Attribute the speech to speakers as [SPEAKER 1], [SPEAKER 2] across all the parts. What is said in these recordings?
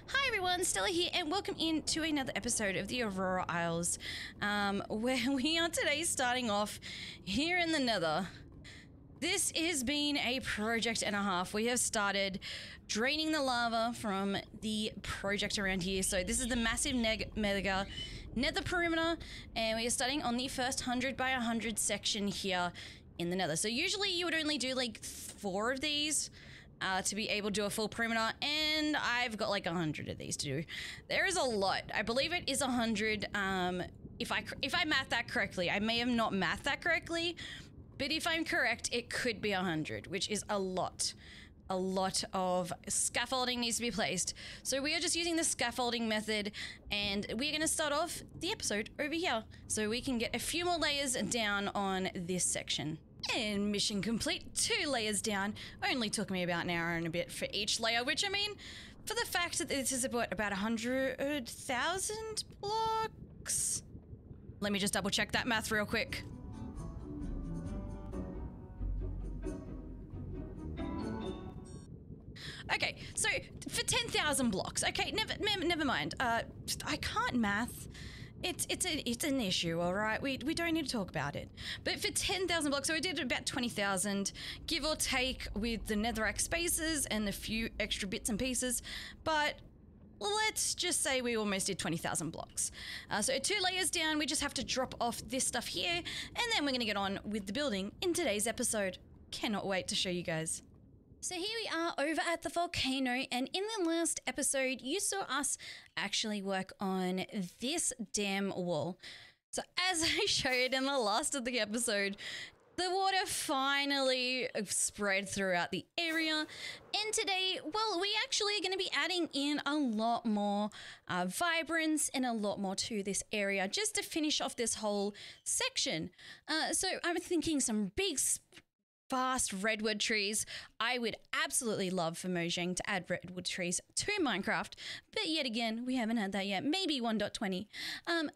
[SPEAKER 1] Hi everyone, Stella here, and welcome in to another episode of the Aurora Isles, where we are today starting off here in the Nether. This has been a project and a half. We have started draining the lava from the project around here. So this is the massive mega nether perimeter, and we are starting on the first 100 by 100 section here in the Nether. So usually you would only do like 4 of these to be able to do a full perimeter, and I've got like 100 of these to do. There is a lot. I believe it is 100. If I math that correctly, I may have not mathed that correctly, but if I'm correct, it could be 100, which is a lot. A lot of scaffolding needs to be placed. So we are just using the scaffolding method, and we're going to start off the episode over here so we can get a few more layers down on this section. And mission complete, 2 layers down. Only took me about an hour and a bit for each layer, which I mean, for the fact that this is about 100,000 blocks. Let me just double check that math real quick. Okay, so for 10,000 blocks, okay, never mind. I can't math. It's an issue, all right? We don't need to talk about it. But for 10,000 blocks, so we did about 20,000, give or take, with the netherrack spaces and a few extra bits and pieces. But let's just say we almost did 20,000 blocks. So 2 layers down, we just have to drop off this stuff here, and then we're gonna get on with the building in today's episode. Cannot wait to show you guys. So here we are over at the volcano, and in the last episode you saw us actually work on this damn wall. So as I showed in the last of the episode, the water finally spread throughout the area, and today, well, we actually are going to be adding in a lot more vibrance and a lot more to this area just to finish off this whole section. So I'm thinking some big fast redwood trees. I would absolutely love for Mojang to add redwood trees to Minecraft, but yet again, we haven't had that yet. Maybe 1.20.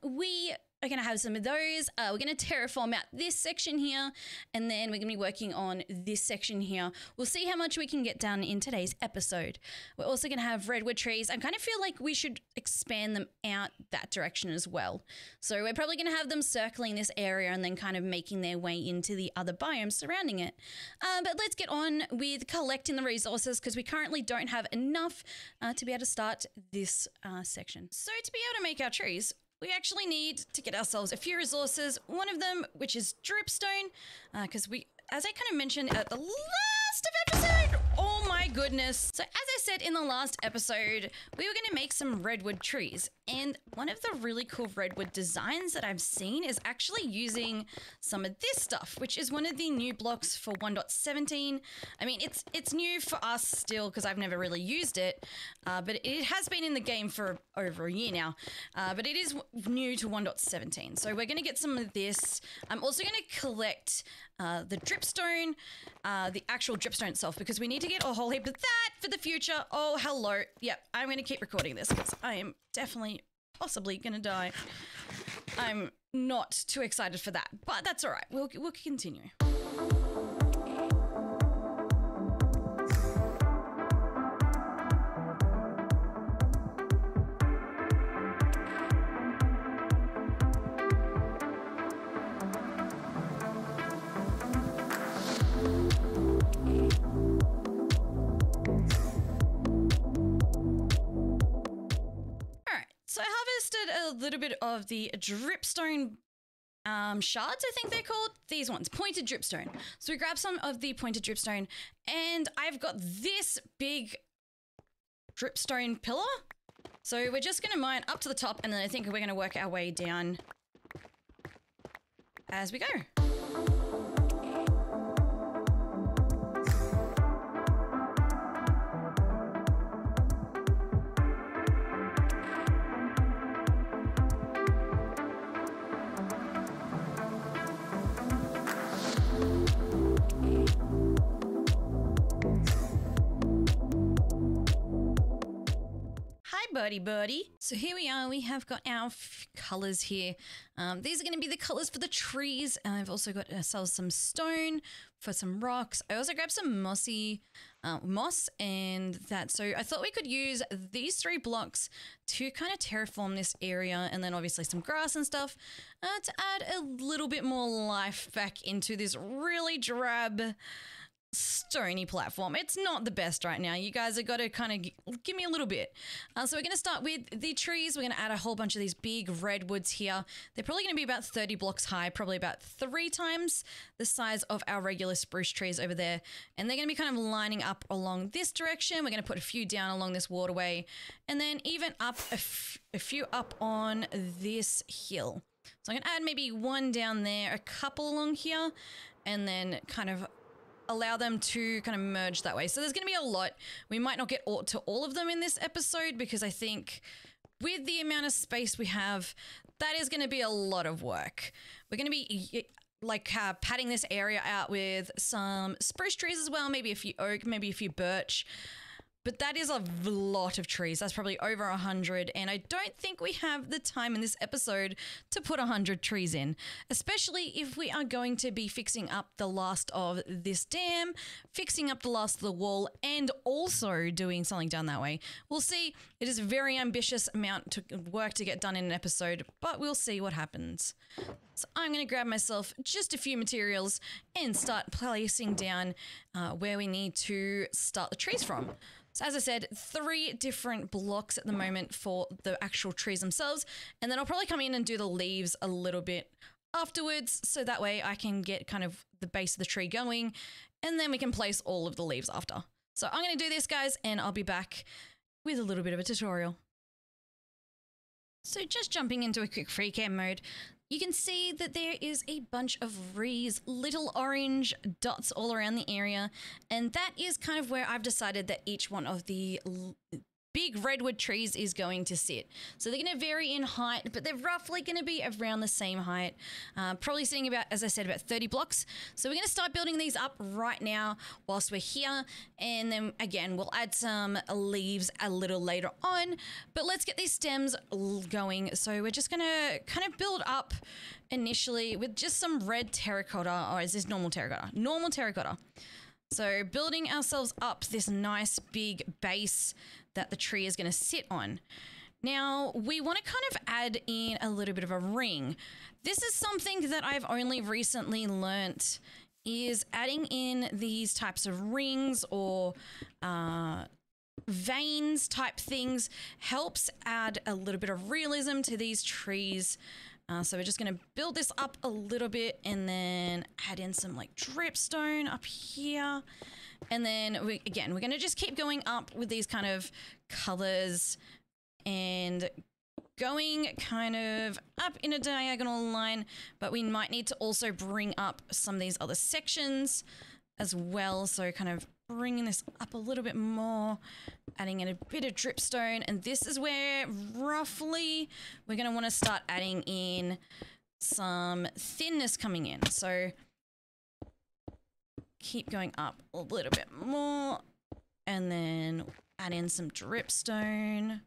[SPEAKER 1] We are going to have some of those. We're going to terraform out this section here, and then we're going to be working on this section here. We'll see how much we can get done in today's episode. We're also going to have redwood trees. I kind of feel like we should expand them out that direction as well. So we're probably going to have them circling this area and then kind of making their way into the other biomes surrounding it. But let's get on with collecting the resources, because we currently don't have enough to be able to start this section. So to be able to make our trees, we actually need to get ourselves a few resources. One of them, which is dripstone, because as I kind of mentioned at the last episode, oh my goodness. So as I said in the last episode, we were going to make some redwood trees. And one of the really cool redwood designs that I've seen is actually using some of this stuff, which is one of the new blocks for 1.17. I mean, it's new for us still because I've never really used it, but it has been in the game for over a year now. But it is new to 1.17. So we're going to get some of this. I'm also going to collect the dripstone, the actual dripstone itself, because we need to get a whole heap of that for the future. Oh, hello. Yep, I'm going to keep recording this because I am definitely possibly going to die. I'm not too excited for that, but that's all right. We'll continue. So I harvested a little bit of the dripstone shards, I think they're called. These ones, pointed dripstone. So we grabbed some of the pointed dripstone, and I've got this big dripstone pillar. So we're just going to mine up to the top, and then I think we're going to work our way down as we go. Buddy. So here we are. We have got our colors here. These are going to be the colors for the trees. I've also got ourselves some stone for some rocks. I also grabbed some mossy moss and that. So I thought we could use these 3 blocks to kind of terraform this area, and then obviously some grass and stuff to add a little bit more life back into this really drab stony platform. It's not the best right now. You guys have got to kind of give me a little bit. So we're going to start with the trees. We're going to add a whole bunch of these big redwoods here. They're probably going to be about 30 blocks high, probably about 3 times the size of our regular spruce trees over there. And they're going to be kind of lining up along this direction. We're going to put a few down along this waterway, and then even up a few up on this hill. So I'm going to add maybe 1 down there, a couple along here, and then kind of allow them to kind of merge that way. So there's going to be a lot. We might not get to all of them in this episode, because I think with the amount of space we have, that is going to be a lot of work. We're going to be like padding this area out with some spruce trees as well, maybe a few oak, maybe a few birch. But that is a lot of trees. That's probably over 100. And I don't think we have the time in this episode to put 100 trees in, especially if we are going to be fixing up the last of this dam, fixing up the last of the wall, and also doing something down that way. We'll see. It is a very ambitious amount of work to get done in an episode, but we'll see what happens. So I'm going to grab myself just a few materials and start placing down where we need to start the trees from. So as I said, 3 different blocks at the moment for the actual trees themselves. And then I'll probably come in and do the leaves a little bit afterwards, so that way I can get kind of the base of the tree going, and then we can place all of the leaves after. So I'm going to do this, guys, and I'll be back with a little bit of a tutorial. So just jumping into a quick free cam mode, you can see that there is a bunch of these little orange dots all around the area, and that is kind of where I've decided that each one of the big redwood trees is going to sit. So they're going to vary in height, but they're roughly going to be around the same height, probably sitting about, as I said, about 30 blocks. So we're going to start building these up right now whilst we're here, and then again we'll add some leaves a little later on, but let's get these stems going. So we're just going to kind of build up initially with just some red terracotta, or is this normal terracotta? Normal terracotta. So building ourselves up this nice big base that the tree is going to sit on. Now, we want to kind of add in a little bit of a ring. This is something that I've only recently learnt, is adding in these types of rings or veins type things helps add a little bit of realism to these trees. So we're just going to build this up a little bit and then add in some like dripstone up here. And then we're going to just keep going up with these kind of colors and going kind of up in a diagonal line, but we might need to also bring up some of these other sections as well. So kind of bringing this up a little bit more, adding in a bit of dripstone. And this is where roughly we're going to want to start adding in some thinness coming in. So keep going up a little bit more and then add in some dripstone.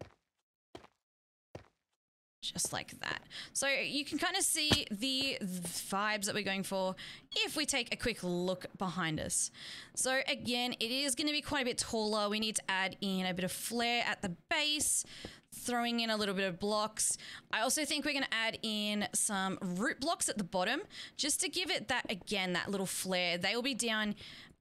[SPEAKER 1] Just like that. So you can kind of see the vibes that we're going for if we take a quick look behind us. So again, it is going to be quite a bit taller. We need to add in a bit of flair at the base, throwing in a little bit of blocks. I also think we're going to add in some root blocks at the bottom just to give it that, again, that little flair. They will be down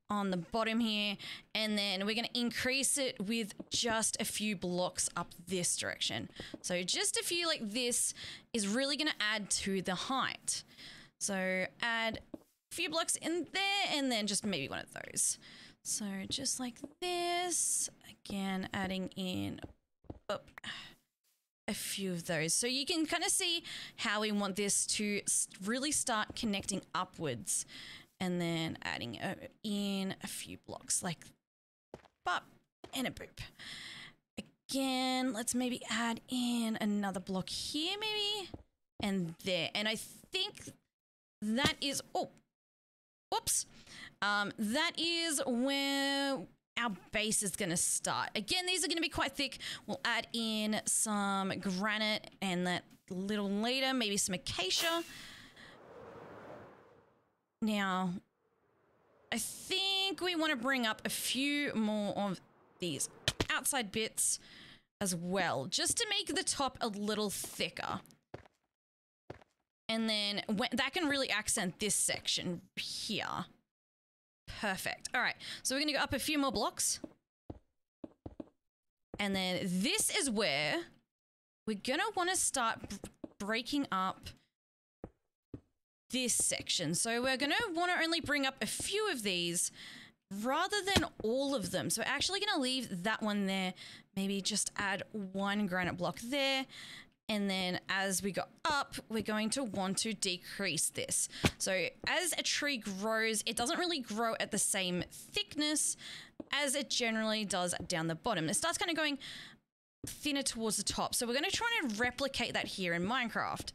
[SPEAKER 1] on the bottom here, and then we're going to increase it with just a few blocks up this direction. So just a few like this is really going to add to the height. So add a few blocks in there and then just maybe one of those. So just like this, again, adding in a few of those. So you can kind of see how we want this to really start connecting upwards. And then adding in a few blocks like bop and a boop. Again, let's maybe add in another block here maybe. And there. And I think that is, oh, whoops. That is where our base is going to start. Again, these are going to be quite thick. We'll add in some granite and that a little later, maybe some acacia. Now, I think we want to bring up a few more of these outside bits as well, just to make the top a little thicker. And then that can really accent this section here. Perfect. All right, so we're going to go up a few more blocks. And then this is where we're going to want to start breaking up this section. So we're going to want to only bring up a few of these rather than all of them. So we're actually going to leave that one there. Maybe just add one granite block there. And then as we go up, we're going to want to decrease this. So as a tree grows, it doesn't really grow at the same thickness as it generally does down the bottom. It starts kind of going thinner towards the top. So we're going to try and replicate that here in Minecraft.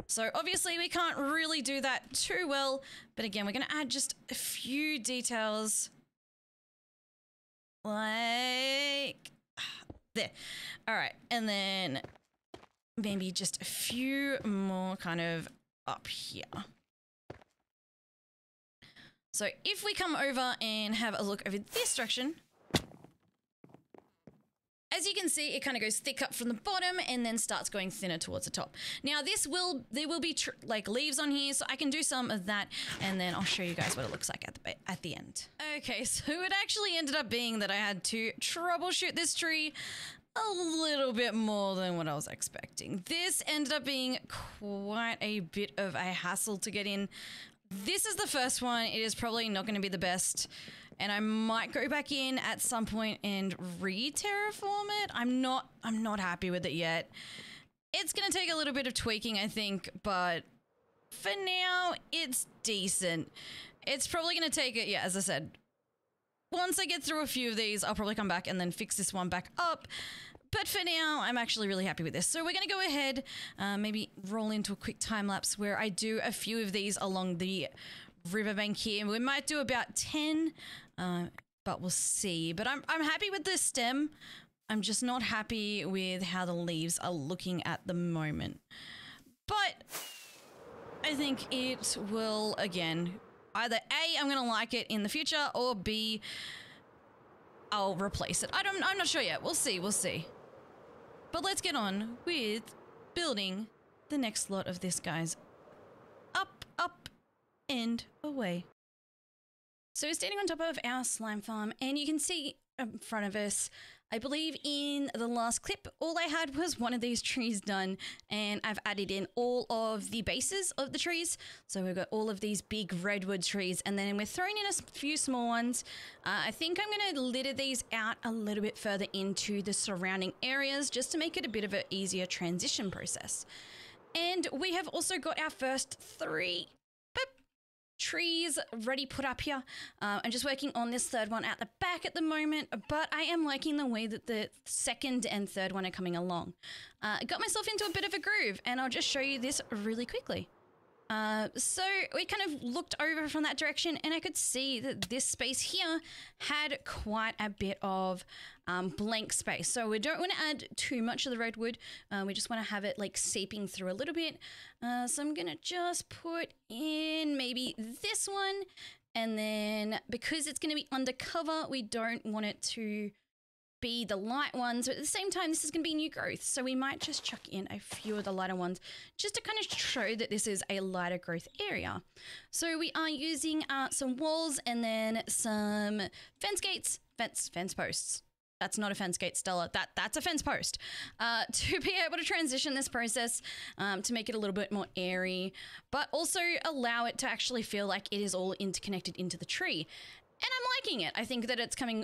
[SPEAKER 1] So obviously we can't really do that too well, but again, we're going to add just a few details like there. All right. And then maybe just a few more kind of up here. So if we come over and have a look over this direction, as you can see, it kind of goes thick up from the bottom and then starts going thinner towards the top. Now there will be like leaves on here, so I can do some of that and then I'll show you guys what it looks like at the end. Okay, so it actually ended up being that I had to troubleshoot this tree a little bit more than what I was expecting. This ended up being quite a bit of a hassle to get in. This is the first one. It is probably not going to be the best. And I might go back in at some point and re-terraform it. I'm not happy with it yet. It's going to take a little bit of tweaking, I think, but for now, it's decent. It's probably going to take it, yeah, as I said, once I get through a few of these, I'll probably come back and then fix this one back up. But for now, I'm actually really happy with this. So we're going to go ahead, maybe roll into a quick time lapse where I do a few of these along the riverbank here. We might do about 10, but we'll see. But I'm happy with the stem. I'm just not happy with how the leaves are looking at the moment. But I think it will, again, either A, I'm going to like it in the future, or B, I'll replace it. I'm not sure yet. We'll see. But let's get on with building the next lot of this, guys. Up, and away. So we're standing on top of our slime farm, and you can see in front of us, I believe in the last clip, all I had was one of these trees done, and I've added in all of the bases of the trees. So we've got all of these big redwood trees, and then we're throwing in a few small ones. I think I'm going to litter these out a little bit further into the surrounding areas just to make it a bit of an easier transition process. And we have also got our first 3 trees ready put up here. I'm just working on this third one at the back at the moment, but I am liking the way that the second and third one are coming along. I got myself into a bit of a groove, and I'll just show you this really quickly. So we kind of looked over from that direction, and I could see that this space here had quite a bit of blank space. So we don't want to add too much of the redwood. We just want to have it like seeping through a little bit. So I'm going to just put in maybe this one. And then because it's going to be undercover, we don't want it to be the light ones, but at the same time, this is going to be new growth. So we might just chuck in a few of the lighter ones just to kind of show that this is a lighter growth area. So we are using some walls and then some fence gates, fence posts. That's not a fence gate, Stella. That's a fence post. To be able to transition this process to make it a little bit more airy, but also allow it to actually feel like it is all interconnected into the tree. And I'm liking it. I think that it's coming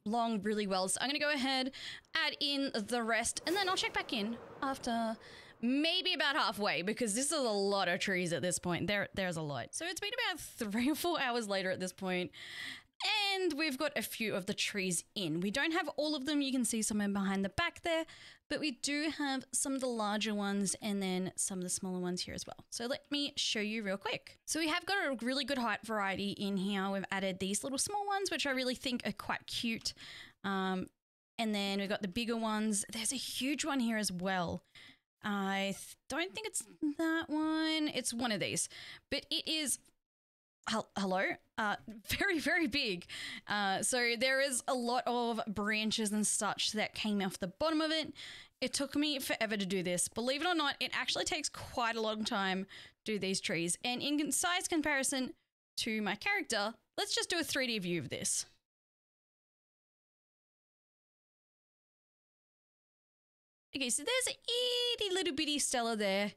[SPEAKER 1] along really well. So I'm going to go ahead, add in the rest, and then I'll check back in after maybe about halfway, because this is a lot of trees at this point. There's a lot. So it's been about 3 or 4 hours later at this point, and we've got a few of the trees in. We don't have all of them. You can see some in behind the back there, but we do have some of the larger ones and then some of the smaller ones here as well. So let me show you real quick. So we have got a really good height variety in here. We've added these little small ones, which I really think are quite cute. And then we've got the bigger ones. There's a huge one here as well. I don't think it's that one. It's one of these, but it is hello? Very, very big. So there is a lot of branches and such that came off the bottom of it. It took me forever to do this. Believe it or not, it actually takes quite a long time to do these trees. And in size comparison to my character, let's just do a 3D view of this. Okay, so there's an itty little bitty Stella there.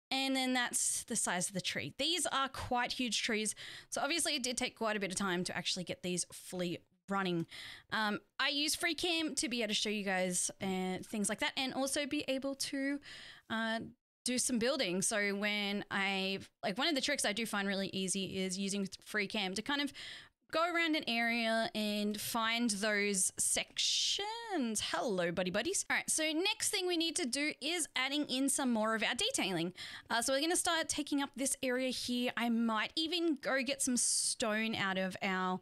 [SPEAKER 1] And then that's the size of the tree. These are quite huge trees. So obviously it did take quite a bit of time to actually get these fully running. I use FreeCam to be able to show you guys things like that, and also be able to do some building. So when one of the tricks I do find really easy is using FreeCam to kind of go around an area and find those sections. Hello, buddies. All right, so next thing we need to do is adding in some more of our detailing. So we're going to start taking up this area here. I might even go get some stone out of our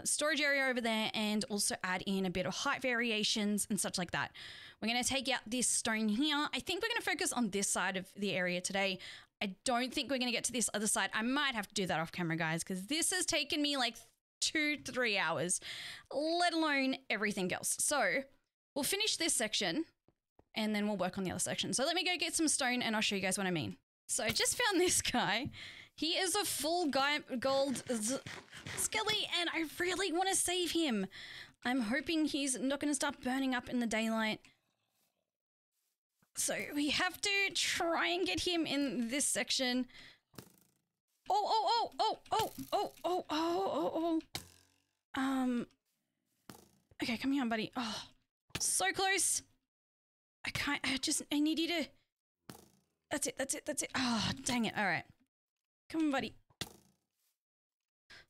[SPEAKER 1] storage area over there, and also add in a bit of height variations and such like that. We're going to take out this stone here. I think we're going to focus on this side of the area today. I don't think we're going to get to this other side. I might have to do that off camera, guys, because this has taken me like 2-3 hours, let alone everything else. So we'll finish this section and then we'll work on the other section. So let me go get some stone and I'll show you guys what I mean. So I just found this guy. He is a full gold skelly and I really want to save him. I'm hoping he's not going to start burning up in the daylight. So we have to try and get him in this section. Okay, come here, buddy. Oh, so close. I need you to. That's it. Oh, dang it. All right. Come on, buddy.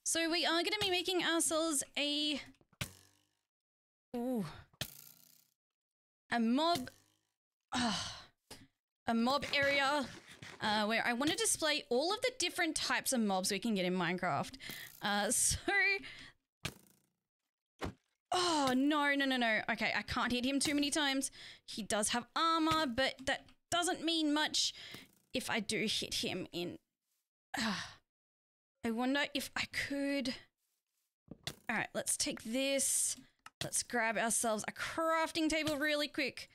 [SPEAKER 1] So we are going to be making ourselves a mob. A mob area where I want to display all of the different types of mobs we can get in Minecraft. Oh, no. Okay, I can't hit him too many times. He does have armor, but that doesn't mean much if I do hit him in. I wonder if I could. All right, let's take this. Let's grab ourselves a crafting table really quick.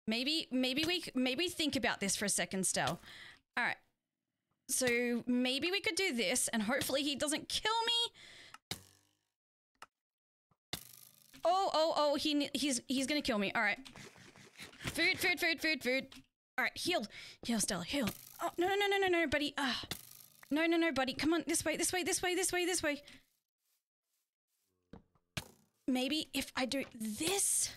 [SPEAKER 1] Maybe think about this for a second, Stel. All right. So maybe we could do this and hopefully he doesn't kill me. Oh, he's going to kill me. All right. Food. All right, heal, Stella, heal. Oh, no, buddy. No, buddy. Come on, this way. Maybe if I do this,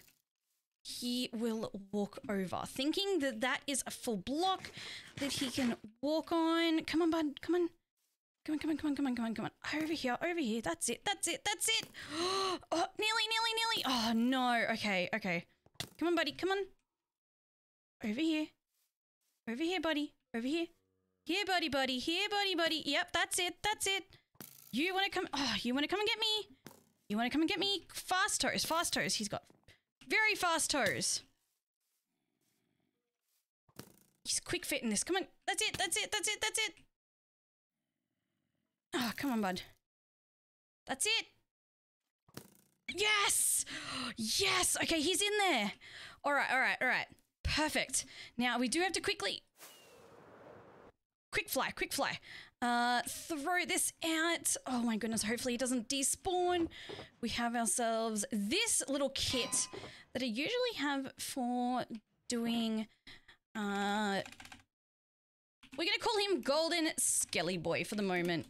[SPEAKER 1] he will walk over, thinking that that is a full block that he can walk on. Come on, bud. Come on. Over here. That's it. Oh, nearly. Oh, no. Okay. Come on, buddy. Come on. Over here, buddy. Over here. Here, buddy. Yep, that's it. You want to come? Oh, you want to come and get me? Fast toes. He's got very fast toes. He's quick fit in this. Come on. That's it. Oh, come on, bud. That's it. Yes. Okay, he's in there. All right. Perfect. Now we do have to quick fly. Throw this out. Oh my goodness, hopefully it doesn't despawn. We have ourselves this little kit that I usually have for doing, we're gonna call him Golden Skelly Boy for the moment.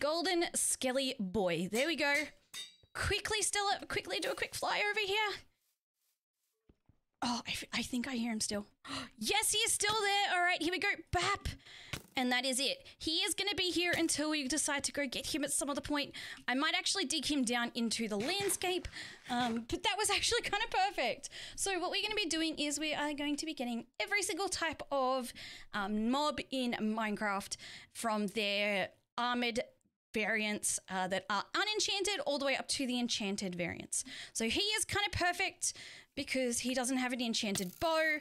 [SPEAKER 1] Golden Skelly Boy, there we go. Quickly do a quick fly over here. Oh, I think I hear him still. Yes, he is still there. All right, here we go. Bap. And that is it. He is going to be here until we decide to go get him at some other point. I might actually dig him down into the landscape, but that was actually kind of perfect. So what we're going to be doing is we are going to be getting every single type of mob in Minecraft from their armored variants that are unenchanted all the way up to the enchanted variants. So he is kind of perfect because he doesn't have an enchanted bow,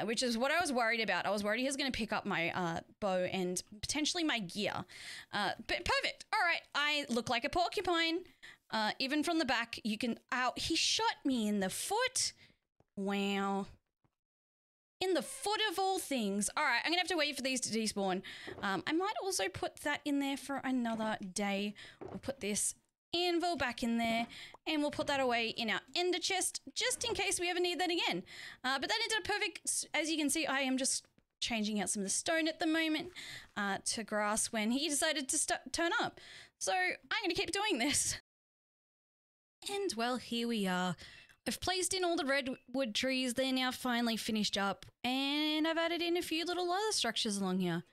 [SPEAKER 1] which is what I was worried about. I was worried he was going to pick up my bow and potentially my gear. But perfect. All right, I look like a porcupine. Even from the back, you can... Ow, he shot me in the foot. Wow. In the foot of all things. All right, I'm going to have to wait for these to despawn. I might also put that in there for another day. We'll put this anvil back in there, and we'll put that away in our ender chest, just in case we ever need that again. But that ended up perfect. As you can see, I am just changing out some of the stone at the moment to grass when he decided to turn up. So I'm going to keep doing this. And well, here we are. I've placed in all the redwood trees. They're now finally finished up, and I've added in a few little other structures along here.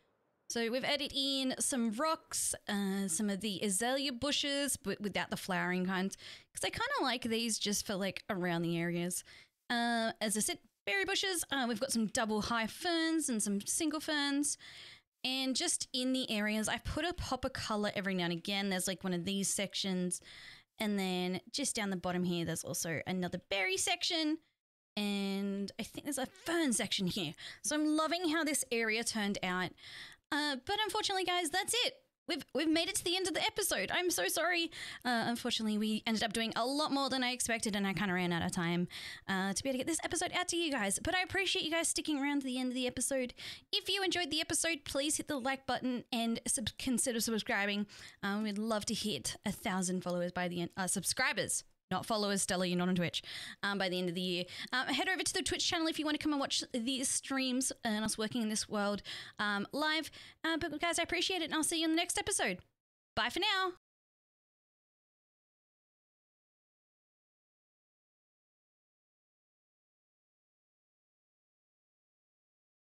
[SPEAKER 1] So we've added in some rocks, some of the azalea bushes, but without the flowering kinds, because I kind of like these just for like around the areas. As I said, berry bushes. We've got some double high ferns and some single ferns. And just in the areas, I've put a pop of color every now and again. There's like one of these sections. And then just down the bottom here, there's also another berry section. And I think there's a fern section here. So I'm loving how this area turned out. But unfortunately, guys, that's it. We've made it to the end of the episode. I'm so sorry. Unfortunately, we ended up doing a lot more than I expected, and I kind of ran out of time to be able to get this episode out to you guys. But I appreciate you guys sticking around to the end of the episode. If you enjoyed the episode, please hit the like button and consider subscribing. We'd love to hit 1,000 followers by the end. Subscribers. Not followers, Stella, you're not on Twitch, by the end of the year. Head over to the Twitch channel if you want to come and watch these streams and us working in this world live. But guys, I appreciate it, and I'll see you in the next episode. Bye for now.